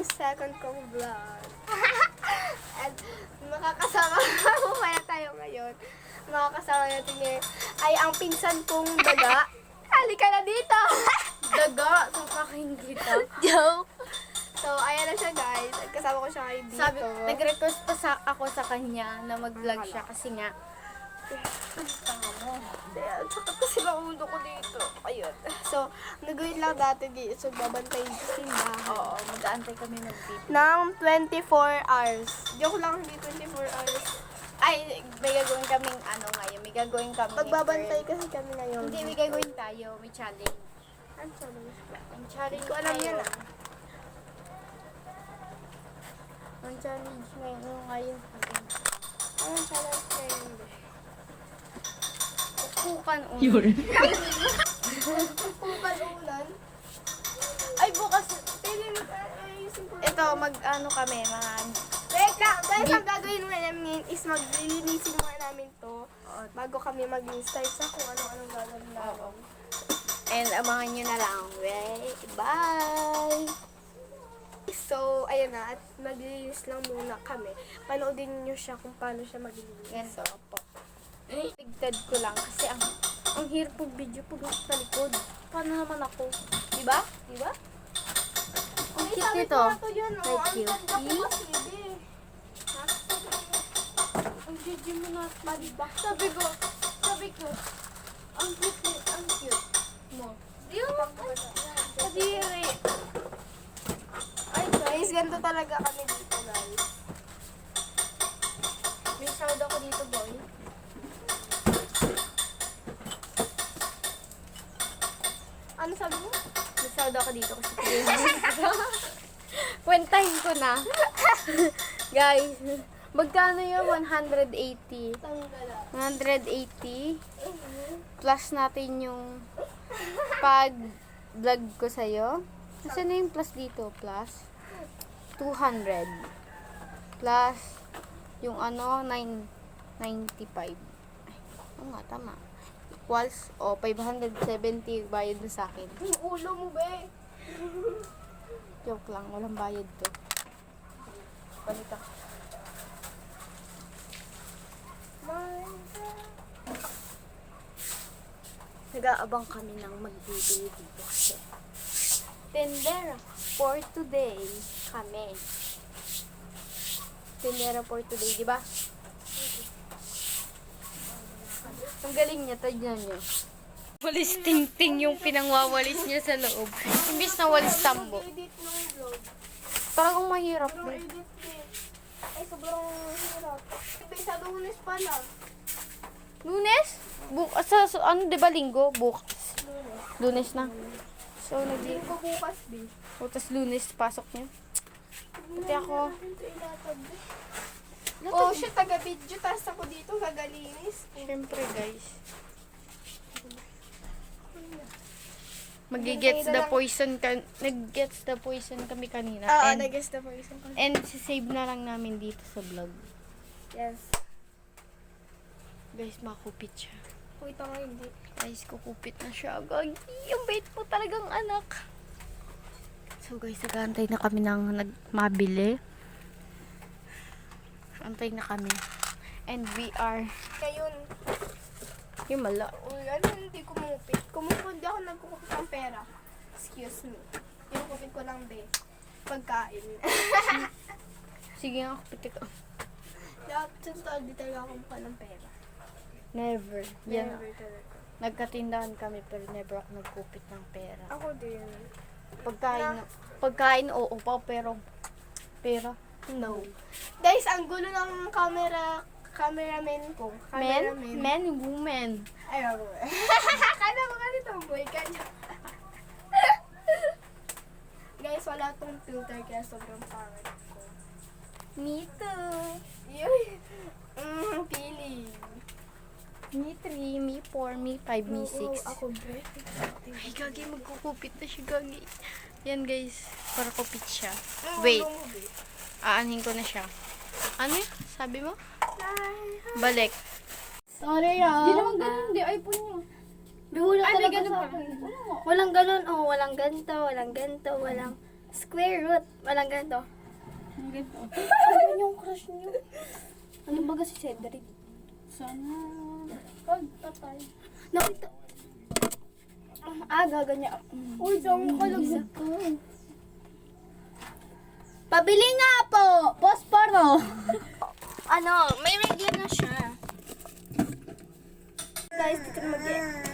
yung second kong vlog. At makakasama mo kaya tayo ngayon. Makakasama natin ngayon ay ang pinsan kong daga. Halika na dito! Daga, sasakin kita. Joke! So, ayan na siya guys. At kasama ko siya ngayon dito. Sabi, nag-request pa ako sa kanya na mag-vlog siya kasi nga, tanga mo. Sakit kasi ng ulo ko dito. Ayun. So, nagawin lang dati dito. So, babantay sila. Oo, mag-aantay kami mag-video. Ng 24 hours. Joke lang, hindi 24 hours. Ay, may gagawin kaming ano ngayon, may gagawin kami. Magbabantay kasi kami ngayon. Hindi, may gagawin tayo, may challenge. Ano challenge? Ang challenge Ko alam yan ngayon. Ang challenge ngayon. Ano challenge ngayon? Kukan ulan. Yun. Pupan ulan. Ay, bukas. Ayusin ko. Ito, mag-ano kami, mga... Wait lang. Guys, ang gagawin muna namin is maglilinisin muna namin to bago kami mag-start sa kung ano-anong gagawin namin. And abangan nyo na lang. Bye! So, ayun na. At maglilinis lang muna kami. Panoodin nyo siya kung paano siya maglilinis. Yan so, po. Tigtad ko lang kasi ang hirap pag video pag nasa likod. Paano naman ako? Diba? Diba? Ang cute nito. Thank you. Ang video mo na diba? Sabi ko, ang cute mo. Di ba? Kadiri. Ay, guys, ganito talaga kami dito, guys. May sound ako dito, boy. Ano sabi mo? May sound ako dito kasi kwentahin ko na. Guys, magkano yung 180? Tanggala. 180 plus natin yung pag-vlog ko sa'yo. Kasi na yung plus dito? Plus 200 plus yung ano 995. Ay, oo nga, tama. Equals 570 bayad na sa akin. Yung ulo mo, be. Joke lang, walang bayad to. Palit ako. Nag-aabang kami ng magbibili dito kasi tendera for today kami. Tendera for today, di ba? Ang galing niya, tadyan niyo. Walis ting-ting yung pinangwawalis niya sa loob. Imbis na walis tambo. Edit ng vlog. Talagang mahirap Sobrang din. edit din. Ay, sobrang hirap. Iba sa lunes pala. Lunes? Ano, di ba linggo? Bukas. Lunes na. So, Hindi ko bukas, be. Tapos lunes, pasok niya. Pati ako. Oh, shit, taga-video. Tapos ako dito, gagalinis. Siyempre, guys. Mag-gets the poison nag-gets the poison kami kanina. Oo, And, nag-guess na po isang kasi. and save na lang namin dito sa vlog. Yes. Guys, makupit siya. Uy, tanga hindi. Guys, kukupit na siya. Gagi, yung bait po talagang anak. So guys, nag-aantay na kami ng mabili. Antay na kami. And we are Ngayon, yung mala. uy, ano hindi kumupit? Kumupit, di ako nagkukupit ng pera. Excuse me. Yung kupit ko lang, be. Pagkain. Sige nga, kupit ko. Lahat sa totoo, di talaga ako mukha ng pera. Never. Yan. Never talaga. Nagkatindahan kami pero never ako nagkupit ng pera. Ako din. Pagkain oo pa pero pera. No. Guys, ang gulo ng cameraman ko. Men, women. Ay, ako. Kala mo kasi tomboy ka niya. Guys, wala tong filter kaya sobrang pangit ko. Me too. Yun. Feeling. Me 3, me 4, me 5, me 6. Ako, be. Ay, gagi, magkukupit na siya, gagi. Yan, guys. Para kupit siya. Wait. Aanhin ko na siya. Ano yun? Sabi mo? Balik. Sorry, Hindi naman ganun, hindi. iPhone niya. Bihula Ay, may talaga ganun sa pa. akin. Walang ganun, oh. Walang ganito, walang ganito, walang Square root. Walang ganito. Ang ganito. Ano yung crush niyo? Ano ba si Cedric? Sana. Pag patay. Nakita. Gaganyan. Uy, dami kalagsak ko. Pabili nga po! Posporo! Ano, may regular na siya. Guys, dito na mag